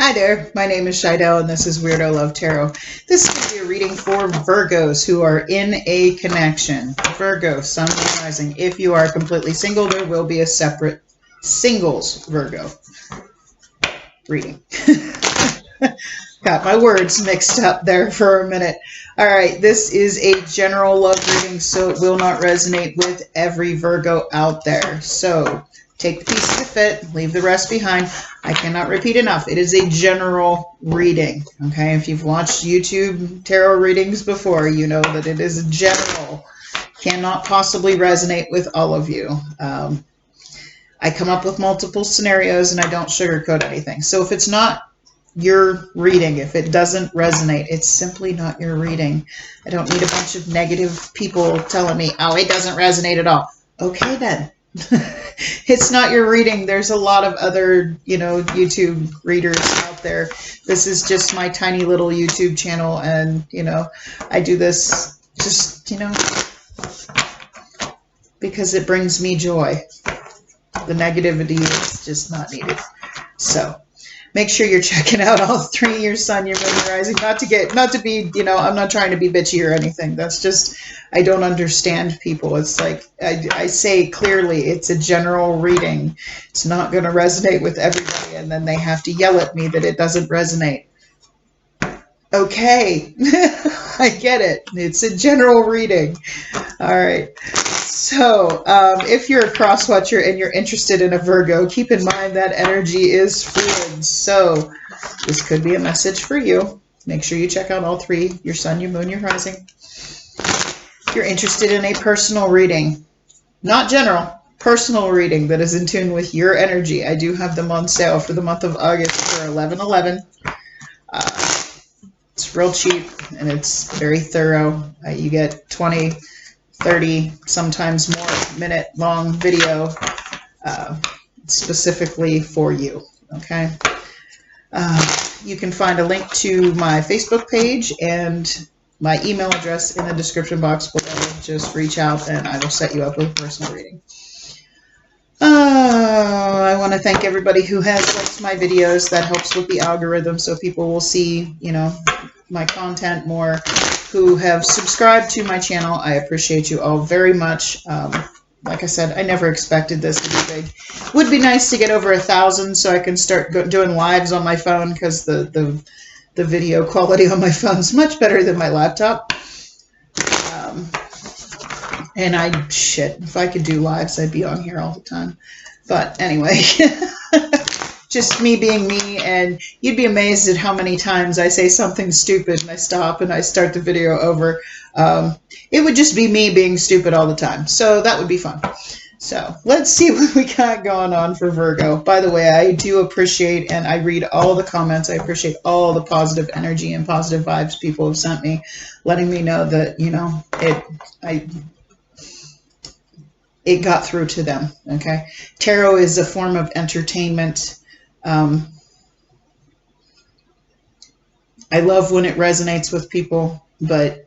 Hi there, my name is Shidell and this is Weirdo Love Tarot. This is going to be a reading for Virgos who are in a connection. Virgo, Sun, Moon, Rising. If you are completely single, there will be a separate singles Virgo reading. Got my words mixed up there for a minute. All right, this is a general love reading, so it will not resonate with every Virgo out there. So take the pieces that fit, leave the rest behind. I cannot repeat enough. It is a general reading, okay? If you've watched YouTube tarot readings before, you know that it is general. Cannot possibly resonate with all of you. I come up with multiple scenarios and I don't sugarcoat anything. So if it's not your reading, if it doesn't resonate, it's simply not your reading. I don't need a bunch of negative people telling me, oh, it doesn't resonate at all. Okay, then. It's not your reading. There's a lot of other, YouTube readers out there. This is just my tiny little YouTube channel, and, I do this just, because it brings me joy. The negativity is just not needed. So make sure you're checking out all three, your sun, your moon, your rising. Not to be, I'm not trying to be bitchy or anything. That's just, I don't understand people. It's like, I say clearly, it's a general reading. It's not going to resonate with everybody, and then they have to yell at me that it doesn't resonate. Okay, I get it. It's a general reading. All right. So if you're a cross-watcher and you're interested in a Virgo, keep in mind that energy is fluid. So this could be a message for you. Make sure you check out all three, your sun, your moon, your rising. If you're interested in a personal reading, not general, personal reading that is in tune with your energy, I do have them on sale for the month of August for $11.11. It's real cheap and it's very thorough. You get 20, 30, sometimes more minute long video specifically for you. Okay. You can find a link to my Facebook page and my email address in the description box below. Just reach out and I will set you up with a personal reading. I want to thank everybody who has liked my videos. That helps with the algorithm so people will see, my content more. Who have subscribed to my channel, I appreciate you all very much. Like I said, I never expected this to be big. Would be nice to get over 1,000 so I can start doing lives on my phone, because the video quality on my phone is much better than my laptop. And if I could do lives, I'd be on here all the time. But anyway, just me being me, and you'd be amazed at how many times I say something stupid and I stop and I start the video over. It would just be me being stupid all the time. So that would be fun. So let's see what we got going on for Virgo. By the way, I do appreciate, and I read all the comments. I appreciate all the positive energy and positive vibes people have sent me, letting me know that, it got through to them. Okay. Tarot is a form of entertainment. I love when it resonates with people, but,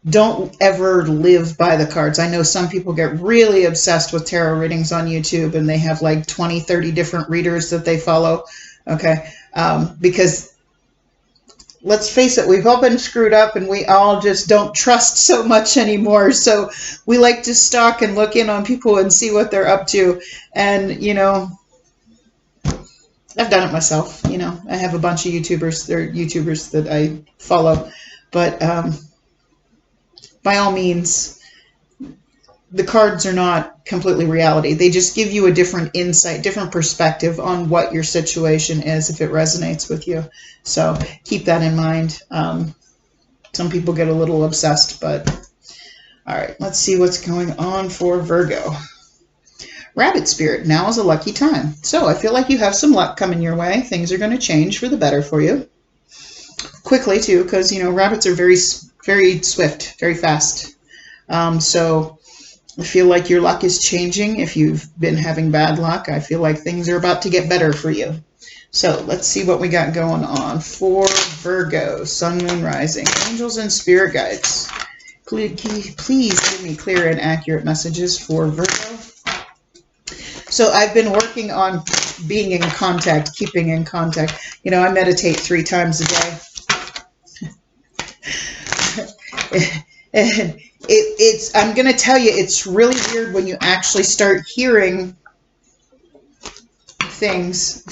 don't ever live by the cards. I know some people get really obsessed with tarot readings on YouTube and they have like 20, 30 different readers that they follow. Okay. Because let's face it, we've all been screwed up and we all just don't trust so much anymore. So we like to stalk and look in on people and see what they're up to. And, I've done it myself. I have a bunch of YouTubers that I follow, but by all means, the cards are not completely reality. They just give you a different insight, different perspective on what your situation is if it resonates with you. So keep that in mind. Some people get a little obsessed, but all right, let's see what's going on for Virgo. Rabbit Spirit, now is a lucky time. So I feel like you have some luck coming your way. Things are going to change for the better for you. Quickly, too, because, rabbits are very, very swift, very fast. So I feel like your luck is changing. If you've been having bad luck, I feel like things are about to get better for you. So let's see what we got going on for Virgo, Sun, Moon, Rising. Angels and Spirit Guides, please give me clear and accurate messages for Virgo. So I've been working on being in contact, keeping in contact. You know, I meditate 3 times a day. And it's, I'm going to tell you, it's really weird when you actually start hearing things.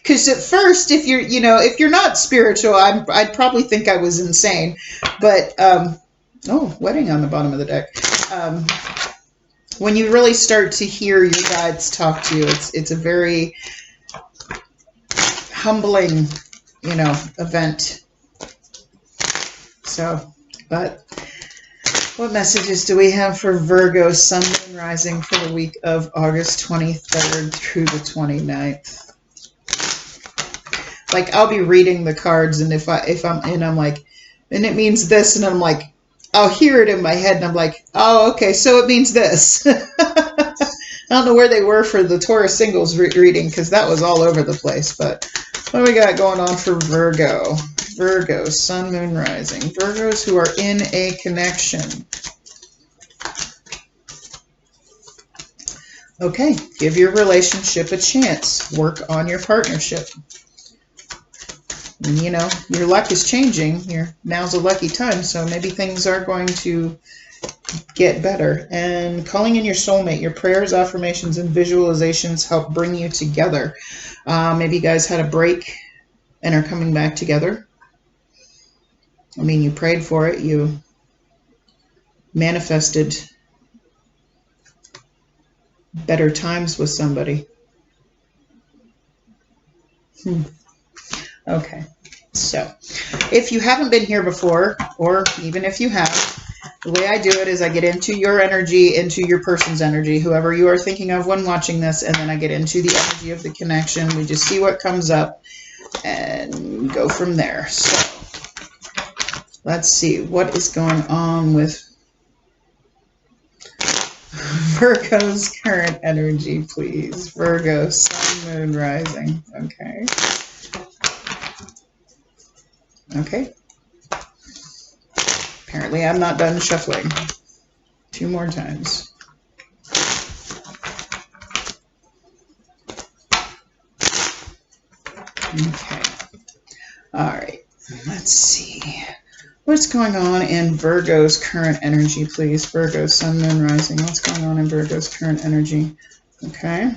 Because at first, if you're, you know, if you're not spiritual, I'd probably think I was insane. But, oh, wedding on the bottom of the deck. When you really start to hear your guides talk to you, it's a very humbling, you know, event. So, but what messages do we have for Virgo, Sun, Moon, Rising for the week of August 23rd through the 29th? Like, I'll be reading the cards, and if I'm like, and it means this, and I'm like, I'll hear it in my head, and I'm like, oh, okay, so it means this. I don't know where they were for the Taurus singles reading, because that was all over the place. But what do we got going on for Virgo? Virgo, Sun, Moon, Rising. Virgos who are in a connection. Okay, give your relationship a chance. Work on your partnership. And, you know, your luck is changing. Now's a lucky time, so maybe things are going to get better. And calling in your soulmate. Your prayers, affirmations, and visualizations help bring you together. Maybe you guys had a break and are coming back together. I mean, you prayed for it. You manifested better times with somebody. Okay, so if you haven't been here before, or even if you have, the way I do it is I get into your energy, into your person's energy, whoever you are thinking of when watching this, and then I get into the energy of the connection. We just see what comes up and go from there. So let's see what is going on with Virgo's current energy, please. Virgo, Sun, Moon, Rising. Okay. Okay. Apparently I'm not done shuffling. 2 more times. Okay. All right. Let's see. What's going on in Virgo's current energy, please? Virgo, Sun, Moon, Rising. What's going on in Virgo's current energy? Okay.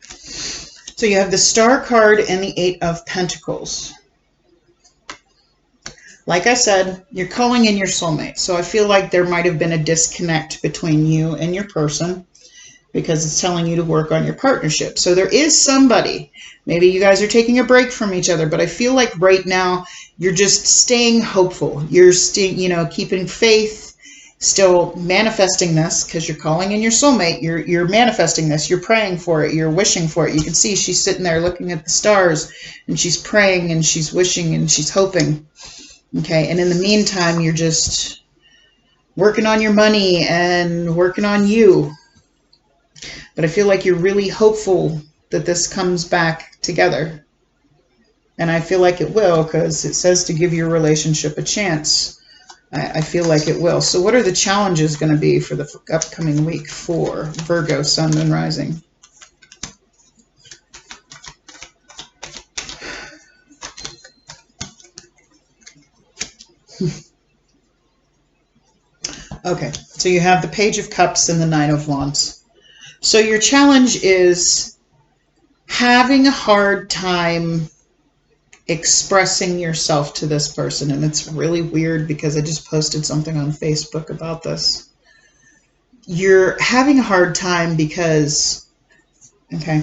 So you have the Star card and the 8 of Pentacles. Like I said, you're calling in your soulmate. So I feel like there might have been a disconnect between you and your person, because it's telling you to work on your partnership. So there is somebody. Maybe you guys are taking a break from each other, but I feel like right now you're just staying hopeful. You're keeping faith, still manifesting this, because you're calling in your soulmate. You're manifesting this. You're praying for it. You're wishing for it. You can see she's sitting there looking at the stars, and she's praying, and she's wishing, and she's hoping. Okay, and in the meantime, you're just working on your money and working on you. But I feel like you're really hopeful that this comes back together. And I feel like it will, because it says to give your relationship a chance. I feel like it will. So what are the challenges going to be for the upcoming week for Virgo, Sun, Moon, Rising? Okay, so you have the Page of Cups and the 9 of Wands. So your challenge is having a hard time expressing yourself to this person. And it's really weird because I just posted something on Facebook about this. You're having a hard time because, okay,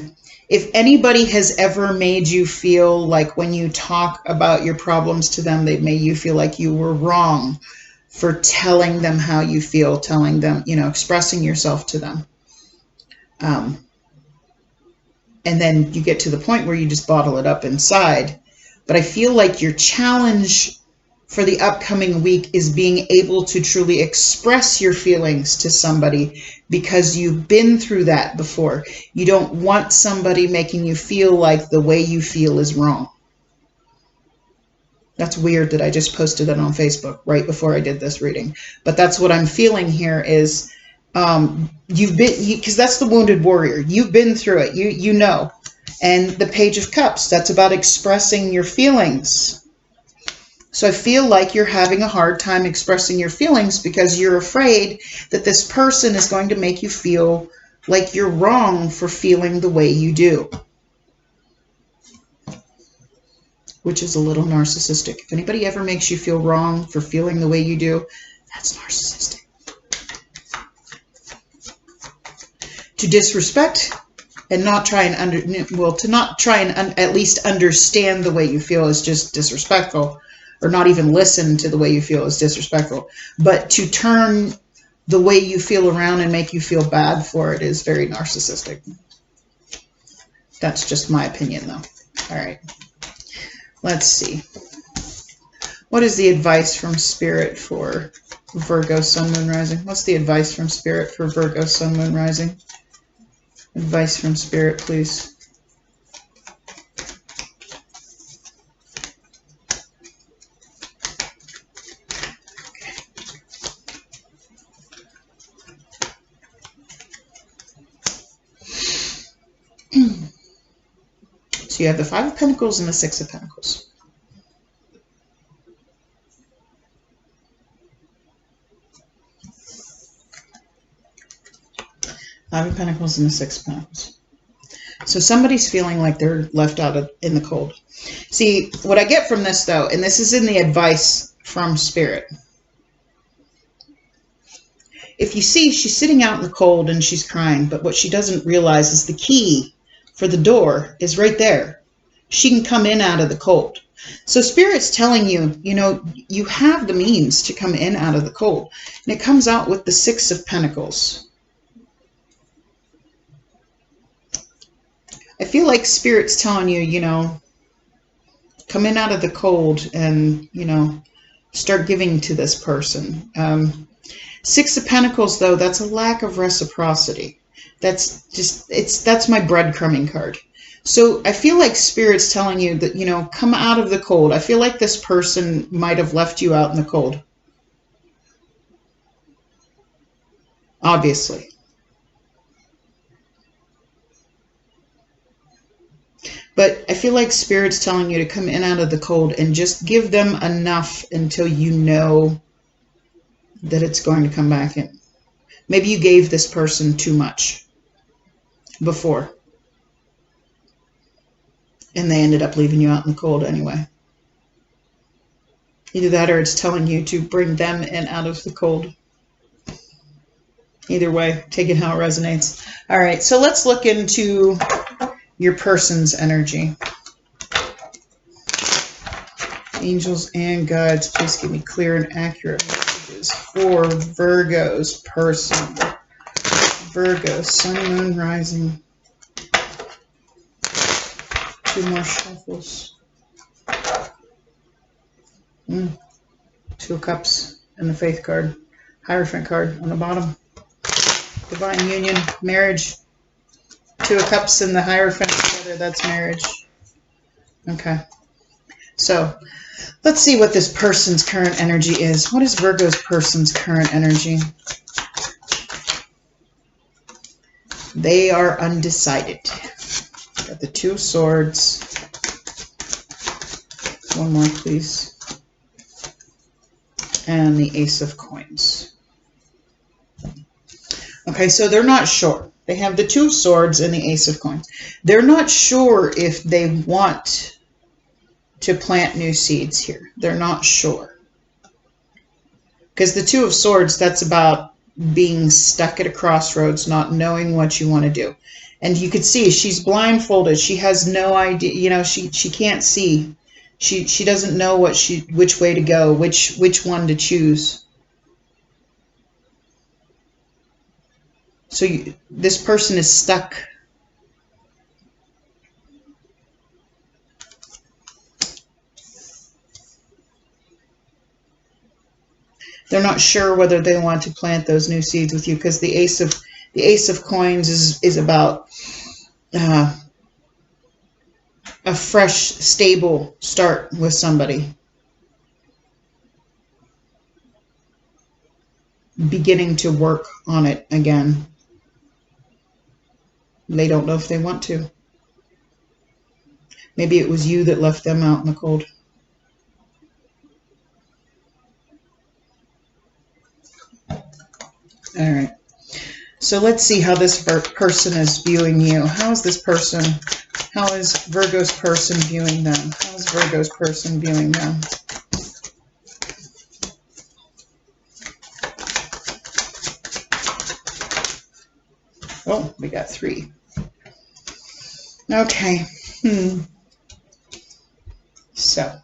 if anybody has ever made you feel like when you talk about your problems to them, they've made you feel like you were wrong for telling them how you feel, telling them, expressing yourself to them. And then you get to the point where you just bottle it up inside. But I feel like your challenge for the upcoming week is being able to truly express your feelings to somebody, because you've been through that before. You don't want somebody making you feel like the way you feel is wrong. That's weird that I just posted it on Facebook right before I did this reading. But that's what I'm feeling here is You've been, because that's the wounded warrior. You've been through it. You know. And the Page of Cups, that's about expressing your feelings. So I feel like you're having a hard time expressing your feelings because you're afraid that this person is going to make you feel like you're wrong for feeling the way you do, which is a little narcissistic. If anybody ever makes you feel wrong for feeling the way you do, that's narcissistic. To disrespect and not try and to not try and at least understand the way you feel is just disrespectful, or not even listen to the way you feel is disrespectful. But to turn the way you feel around and make you feel bad for it is very narcissistic. That's just my opinion, though. All right. Let's see. What is the advice from Spirit for Virgo, Sun, Moon, Rising? What's the advice from Spirit for Virgo, Sun, Moon, Rising? Advice from Spirit, please. So you have the Five of Pentacles and the Six of Pentacles. Five of Pentacles and the Six of Pentacles. So somebody's feeling like they're left out in the cold. See, what I get from this, though, and this is in the advice from Spirit. If you see, she's sitting out in the cold and she's crying, but what she doesn't realize is the key for the door is right there. She can come in out of the cold. So Spirit's telling you, you know, you have the means to come in out of the cold. And it comes out with the Six of Pentacles. I feel like Spirit's telling you, you know, come in out of the cold and, you know, start giving to this person. Six of Pentacles, though, that's a lack of reciprocity. That's just, that's my breadcrumbing card. So I feel like Spirit's telling you that, you know, come out of the cold. I feel like this person might have left you out in the cold. Obviously. But I feel like Spirit's telling you to come in out of the cold and just give them enough until you know that it's going to come back in. Maybe you gave this person too much before, and they ended up leaving you out in the cold anyway. Either that or it's telling you to bring them in out of the cold. Either way, take it how it resonates. All right, so let's look into your person's energy. Angels and guides, please give me clear and accurate messages for Virgo's person. Virgo, Sun, Moon, Rising. Two more shuffles. Two of Cups and the Faith card. Hierophant card on the bottom. Divine union, marriage. Two of Cups and the Hierophant together, that's marriage. Okay. So, let's see what this person's current energy is. What is Virgo's person's current energy? They are undecided. Got the Two of Swords. One more, please. And the Ace of Coins. Okay, so they're not sure. They have the Two of Swords and the Ace of Coins. They're not sure if they want to plant new seeds here. They're not sure. Because the Two of Swords, that's about being stuck at a crossroads, not knowing what you want to do. And you could see she's blindfolded. She has no idea, you know, she can't see. She doesn't know which way to go, which one to choose. So this person is stuck. They're not sure whether they want to plant those new seeds with you, because the Ace of Coins is about a fresh, stable start with somebody. beginning to work on it again. They don't know if they want to. Maybe it was you that left them out in the cold. All right. So let's see how this person is viewing you. How is this person, how is Virgo's person viewing them? How is Virgo's person viewing them? Oh, we got 3. Okay. So.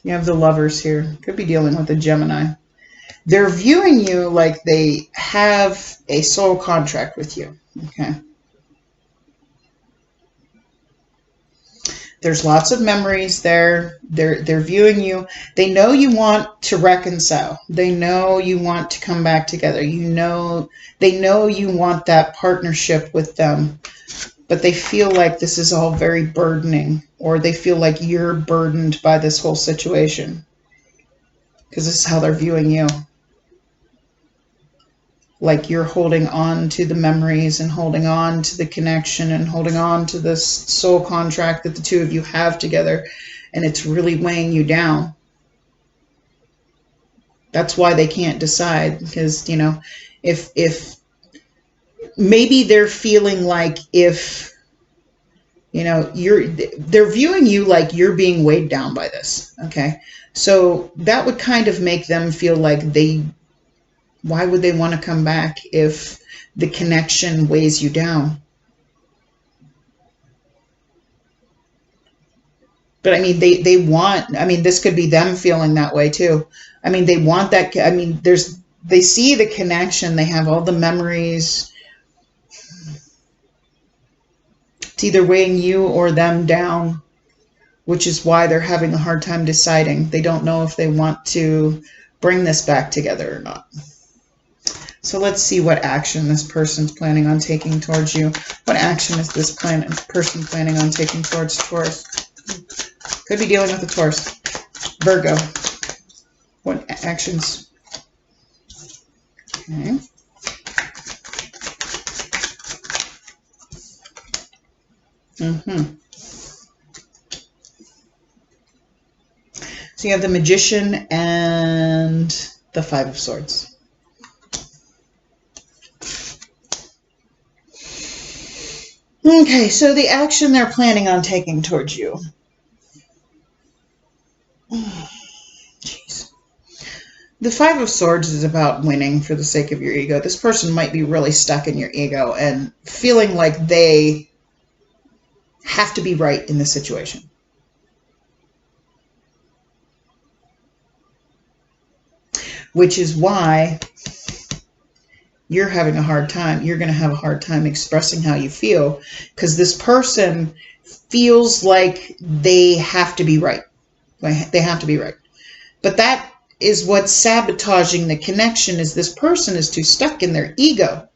You have the Lovers here. Could be dealing with a Gemini. They're viewing you like they have a soul contract with you. Okay. There's lots of memories there. They're viewing you. They know you want to reconcile. They know you want to come back together. They know you want that partnership with them. But they feel like this is all very burdening, or they feel like you're burdened by this whole situation. Because this is how they're viewing you. Like you're holding on to the memories and holding on to the connection and holding on to this soul contract that the two of you have together, and it's really weighing you down. That's why they can't decide, because, you know, if maybe they're feeling like if, you know, they're viewing you like you're being weighed down by this. Okay. So that would kind of make them feel like why would they want to come back if the connection weighs you down? But I mean, they want, I mean, this could be them feeling that way too. I mean, they want that. I mean, they see the connection. They have all the memories. It's either weighing you or them down, which is why they're having a hard time deciding. They don't know if they want to bring this back together or not. So let's see what action this person's planning on taking towards you. What action is this person planning on taking towards Taurus? Could be dealing with a Taurus. Virgo. What actions? Okay. So you have the Magician and the 5 of Swords. Okay, so the action they're planning on taking towards you. Jeez. The 5 of Swords is about winning for the sake of your ego. This person might be really stuck in your ego and feeling like they have to be right in this situation. Which is why you're having a hard time. You're going to have a hard time expressing how you feel, because this person feels like they have to be right. They have to be right. But that is what's sabotaging the connection, is this person is too stuck in their ego.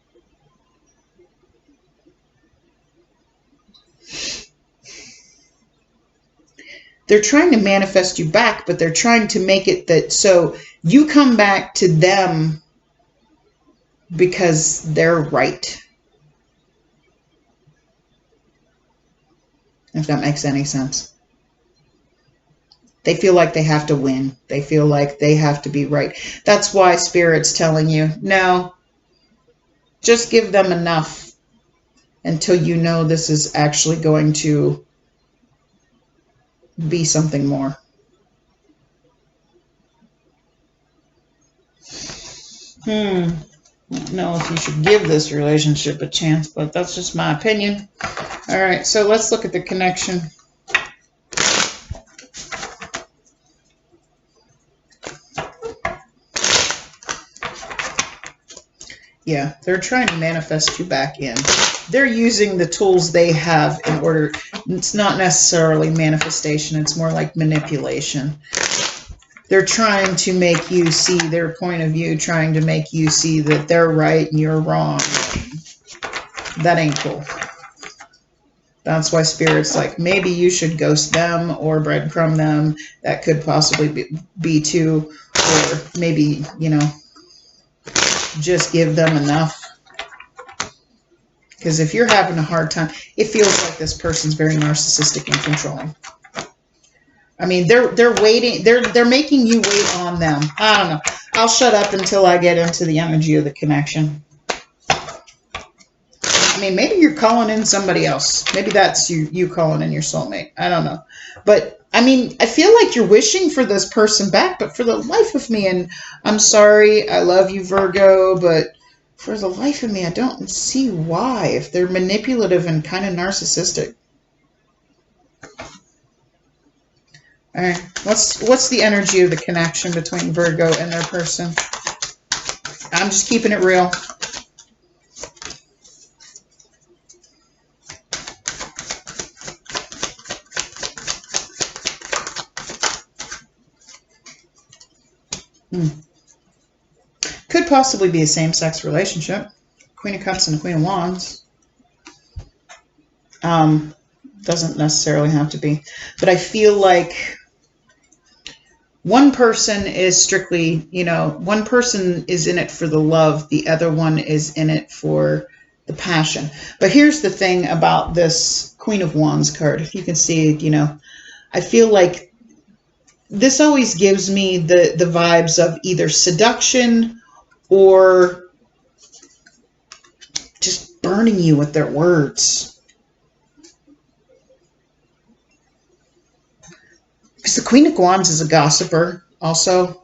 They're trying to manifest you back, but they're trying to make it that so you come back to them because they're right. If that makes any sense. They feel like they have to win. They feel like they have to be right. That's why Spirit's telling you, no, just give them enough until you know this is actually going to be something more. I don't know if you should give this relationship a chance, but that's just my opinion. All right, so let's look at the connection. Yeah, they're trying to manifest you back in. They're using the tools they have in order. It's not necessarily manifestation. It's more like manipulation. They're trying to make you see their point of view, trying to make you see that they're right and you're wrong. That ain't cool. That's why Spirit's like, maybe you should ghost them or breadcrumb them. That could possibly be too. Or maybe, you know, just give them enough. Because if you're having a hard time, it feels like this person's very narcissistic and controlling. I mean, they're waiting. They're making you wait on them. I don't know. I'll shut up until I get into the energy of the connection. I mean, maybe you're calling in somebody else. Maybe that's you calling in your soulmate. I don't know. But, I mean, I feel like you're wishing for this person back, but for the life of me, and I'm sorry, I love you, Virgo, but for the life of me, I don't see why, if they're manipulative and kind of narcissistic. All right, what's the energy of the connection between Virgo and their person? I'm just keeping it real. Could possibly be a same-sex relationship. Queen of Cups and Queen of Wands. Doesn't necessarily have to be. But I feel like one person is strictly, you know, one person is in it for the love. The other one is in it for the passion. But here's the thing about this Queen of Wands card. If you can see it, you know, I feel like this always gives me the vibes of either seduction or just burning you with their words. Because the Queen of Wands is a gossiper also.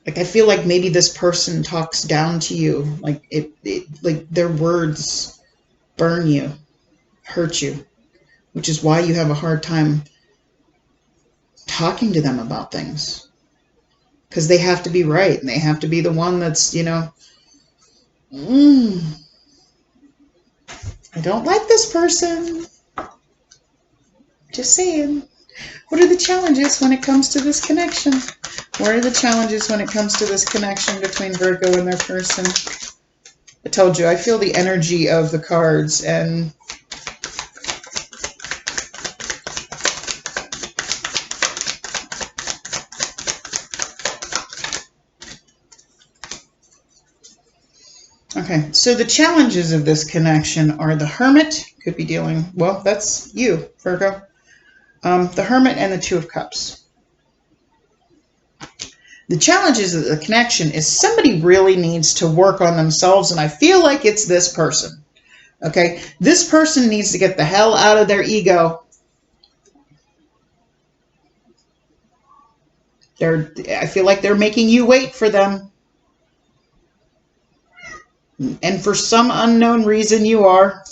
Like, I feel like maybe this person talks down to you. Like, like their words burn you, hurt you, which is why you have a hard time talking to them about things. Because they have to be right, and they have to be the one that's, you know, I don't like this person. Just saying. What are the challenges when it comes to this connection? What are the challenges when it comes to this connection between Virgo and their person? I told you, I feel the energy of the cards, and okay, so the challenges of this connection are the Hermit, could be dealing, well, that's you, Virgo. The Hermit and the Two of Cups. The challenges of the connection is somebody really needs to work on themselves, and I feel like it's this person. Okay? This person needs to get the hell out of their ego. I feel like they're making you wait for them. And for some unknown reason you are.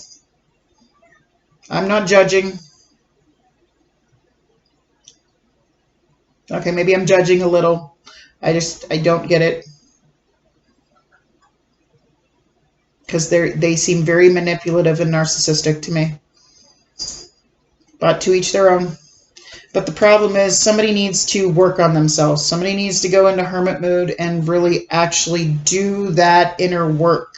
I'm not judging. Okay, maybe I'm judging a little. I don't get it. Because they seem very manipulative and narcissistic to me. But to each their own. But the problem is somebody needs to work on themselves. Somebody needs to go into hermit mood and really actually do that inner work.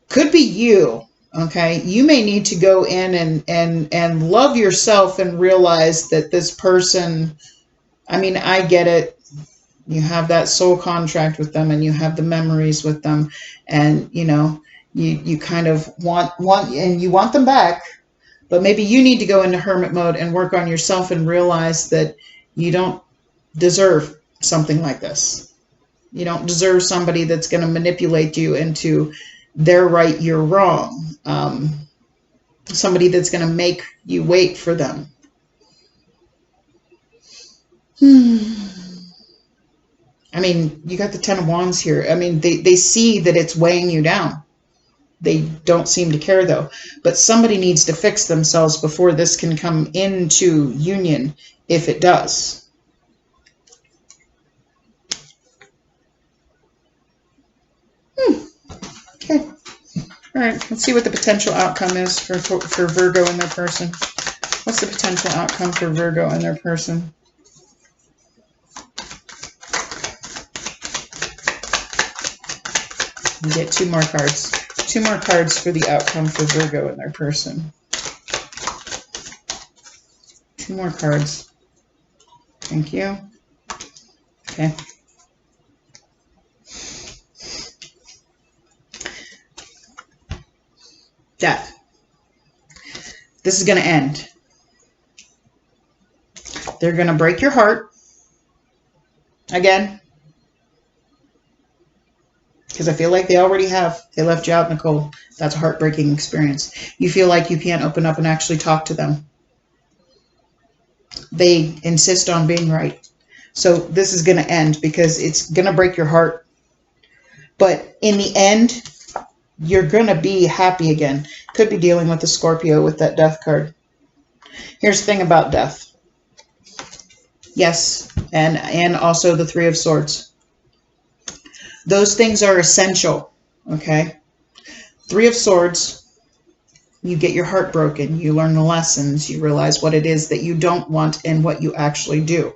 Could be you. Okay, you may need to go in and love yourself and realize that this person, I mean, I get it. You have that soul contract with them, and you have the memories with them, and you know, you kind of want and you want them back, but maybe you need to go into hermit mode and work on yourself and realize that you don't deserve something like this. You don't deserve somebody that's going to manipulate you into they're right, you're wrong. Somebody that's going to make you wait for them. I mean, you got the Ten of Wands here. I mean, they see that it's weighing you down. They don't seem to care, though. But somebody needs to fix themselves before this can come into union, if it does. Okay. All right, let's see what the potential outcome is for Virgo and their person. What's the potential outcome for Virgo and their person? You get two more cards. 2 more cards for the outcome for Virgo and their person. 2 more cards. Thank you. Okay. Death. This is going to end. They're going to break your heart. Again. Because I feel like they already have. They left you out in the cold. That's a heartbreaking experience. You feel like you can't open up and actually talk to them. They insist on being right. So this is going to end because it's going to break your heart. But in the end, you're going to be happy again. Could be dealing with a Scorpio with that death card. Here's the thing about death. Yes, and also the 3 of Swords. Those things are essential, okay? 3 of Swords, you get your heart broken. You learn the lessons. You realize what it is that you don't want and what you actually do,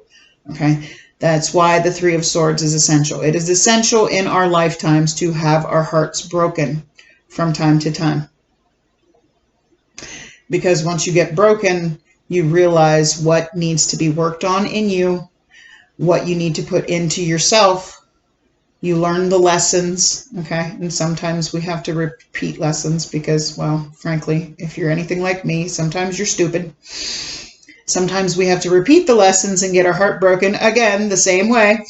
okay? That's why the 3 of Swords is essential. It is essential in our lifetimes to have our hearts broken from time to time. Because once you get broken, you realize what needs to be worked on in you, what you need to put into yourself. You learn the lessons, okay? And sometimes we have to repeat lessons because, well, frankly, if you're anything like me, sometimes you're stupid. Sometimes we have to repeat the lessons and get our heart broken again the same way.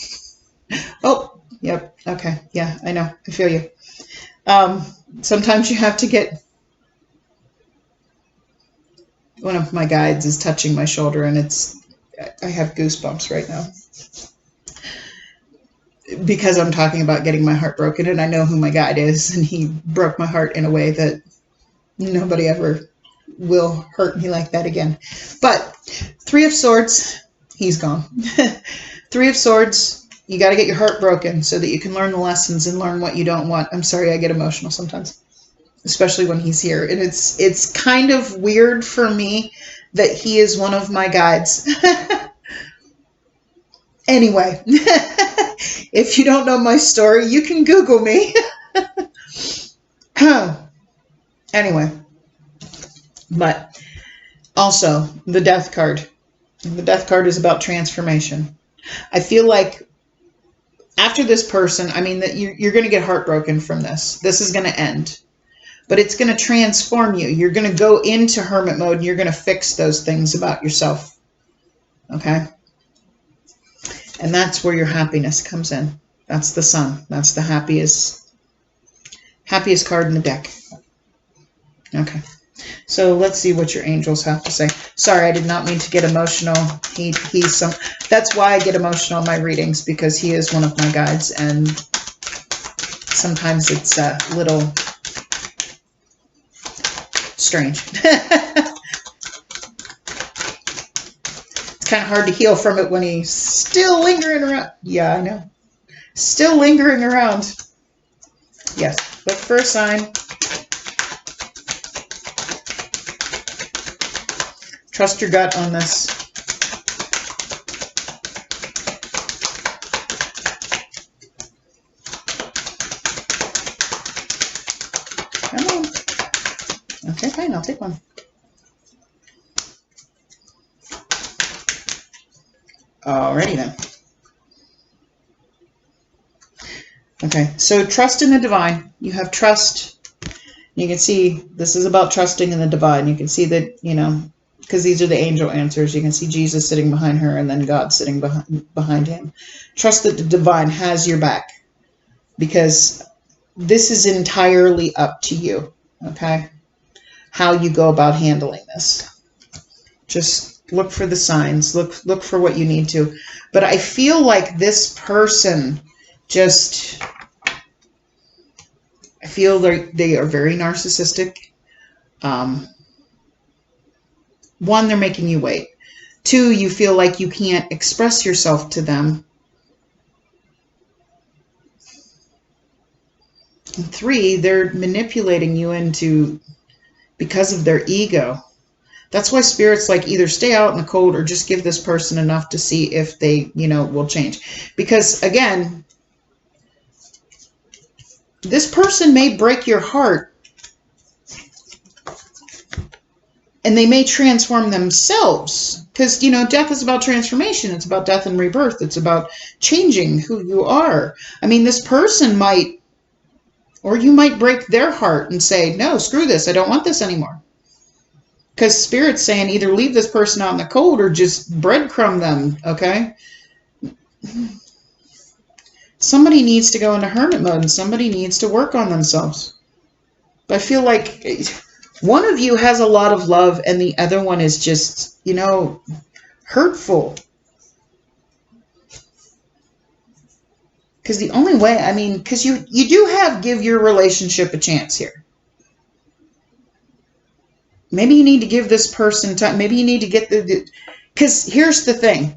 Oh, yep, okay, yeah, I know, I feel you. Sometimes you have to get... One of my guides is touching my shoulder and I have goosebumps right now. Because I'm talking about getting my heart broken and I know who my guide is and he broke my heart in a way that nobody ever will hurt me like that again. But 3 of Swords, he's gone. 3 of Swords, you got to get your heart broken so that you can learn the lessons and learn what you don't want. I'm sorry, I get emotional sometimes, especially when he's here. And it's kind of weird for me that he is one of my guides. Anyway, if you don't know my story, you can Google me. Anyway, but also the death card. The death card is about transformation. I feel like after this person, I mean that you're going to get heartbroken from this. This is going to end. But it's going to transform you. You're going to go into hermit mode and you're going to fix those things about yourself. Okay? And that's where your happiness comes in. That's the Sun. That's the happiest card in the deck. Okay. So let's see what your angels have to say. Sorry, I did not mean to get emotional. That's why I get emotional in my readings, because he is one of my guides, and sometimes it's a little strange. It's kind of hard to heal from it when he's still lingering around. Yeah, I know. Still lingering around. Yes. Look for a sign. Trust your gut on this. Come on. Okay, fine. I'll take one. Alrighty then. Okay, so trust in the divine. You have trust. You can see this is about trusting in the divine. You can see that, you know, because these are the angel answers. You can see Jesus sitting behind her and then God sitting behind him. Trust that the divine has your back, because this is entirely up to you, okay? How you go about handling this. Just look for the signs. Look for what you need to. But I feel like this person just... I feel like they are very narcissistic. One, they're making you wait. Two, you feel like you can't express yourself to them. And three, they're manipulating you into, because of their ego. That's why spirits like either stay out in the cold or just give this person enough to see if they, you know, will change. Because again, this person may break your heart, and they may transform themselves, because, you know, death is about transformation. It's about death and rebirth. It's about changing who you are. I mean, this person might, or you might break their heart and say, no, screw this. I don't want this anymore. Because Spirit's saying either leave this person out in the cold or just breadcrumb them, okay? Somebody needs to go into hermit mode, and somebody needs to work on themselves. But I feel like one of you has a lot of love and the other one is just, you know, hurtful. Because the only way, I mean, because you do have give your relationship a chance here. Maybe you need to give this person time. Maybe you need to get because here's the thing.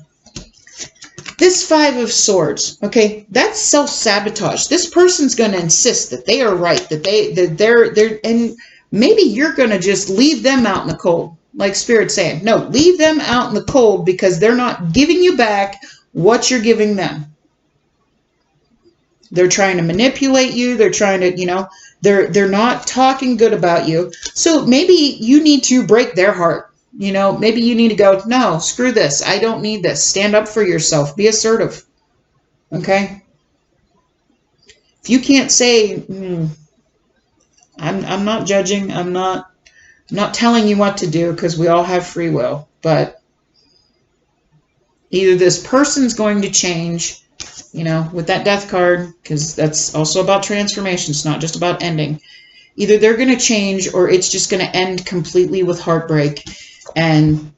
This Five of Swords, okay, that's self-sabotage. This person's going to insist that they are right, that they're, and maybe you're going to just leave them out in the cold. Like Spirit's saying, no, leave them out in the cold because they're not giving you back what you're giving them. They're trying to manipulate you. They're trying to, you know, they're not talking good about you. So maybe you need to break their heart. You know, maybe you need to go, no, screw this. I don't need this. Stand up for yourself. Be assertive. Okay? If you can't say, I'm not judging. I'm not telling you what to do because we all have free will. But either this person's going to change, you know, with that death card, because that's also about transformation. It's not just about ending. Either they're going to change or it's just going to end completely with heartbreak. And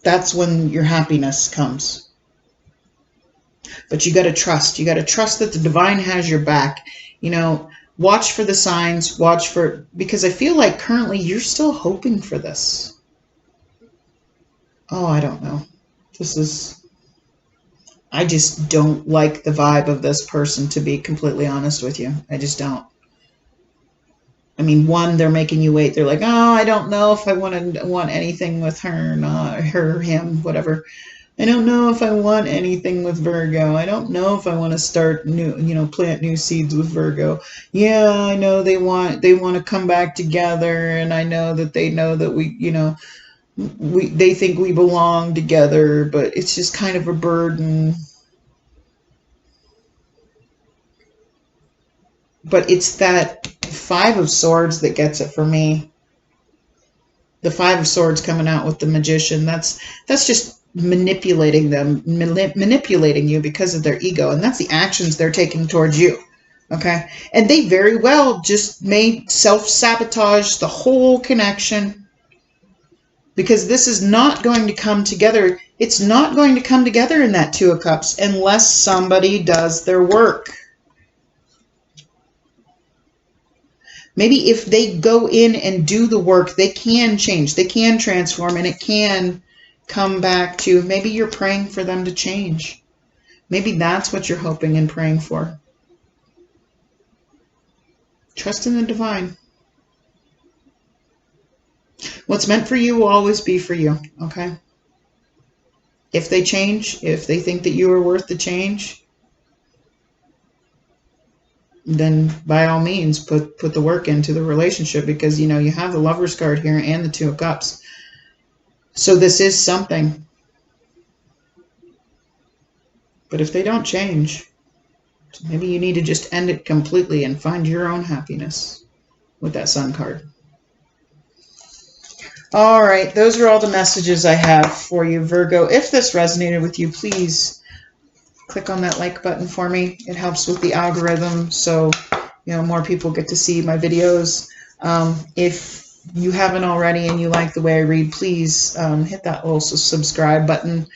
that's when your happiness comes. But you got to trust. You got to trust that the divine has your back. You know, watch for the signs. Watch for, because I feel like currently you're still hoping for this. Oh, I don't know. I just don't like the vibe of this person, to be completely honest with you. I just don't. I mean, one, they're making you wait. They're like, oh, I don't know if I want anything with her, not her, him, whatever. I don't know if I want anything with Virgo. I don't know if I want to start new, you know, plant new seeds with Virgo. Yeah, I know they want to come back together, and I know that we, you know, they think we belong together, but it's just kind of a burden. But it's that Five of Swords that gets it for me. The Five of Swords coming out with the Magician, that's just manipulating them, manipulating you because of their ego, and that's the actions they're taking towards you. Okay? And they very well just may self-sabotage the whole connection, because this is not going to come together. It's not going to come together in that Two of Cups unless somebody does their work. Maybe if they go in and do the work, they can change, they can transform, and it can come back to, maybe you're praying for them to change. Maybe that's what you're hoping and praying for. Trust in the divine. What's meant for you will always be for you, okay? If they change, if they think that you are worth the change, then by all means put the work into the relationship, because, you know, you have the Lover's card here and the Two of Cups. So this is something. But if they don't change, maybe you need to just end it completely and find your own happiness with that Sun card. All right, those are all the messages I have for you, Virgo. If this resonated with you, please click on that like button for me. It helps with the algorithm, so, you know, more people get to see my videos. If you haven't already and you like the way I read, please hit that little subscribe button.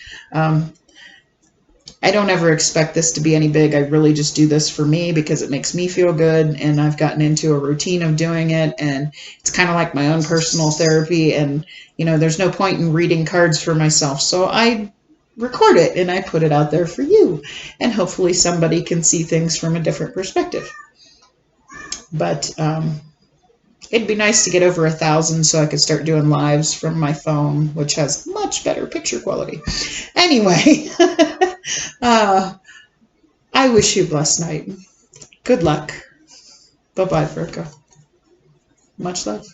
I don't ever expect this to be any big. I really just do this for me because it makes me feel good, and I've gotten into a routine of doing it, and it's kind of like my own personal therapy, and, you know, there's no point in reading cards for myself, so I record it and I put it out there for you, and hopefully somebody can see things from a different perspective. But it'd be nice to get over 1,000 so I could start doing lives from my phone, which has much better picture quality. Anyway, I wish you a blessed night. Good luck. Bye-bye, Virgo. Much love.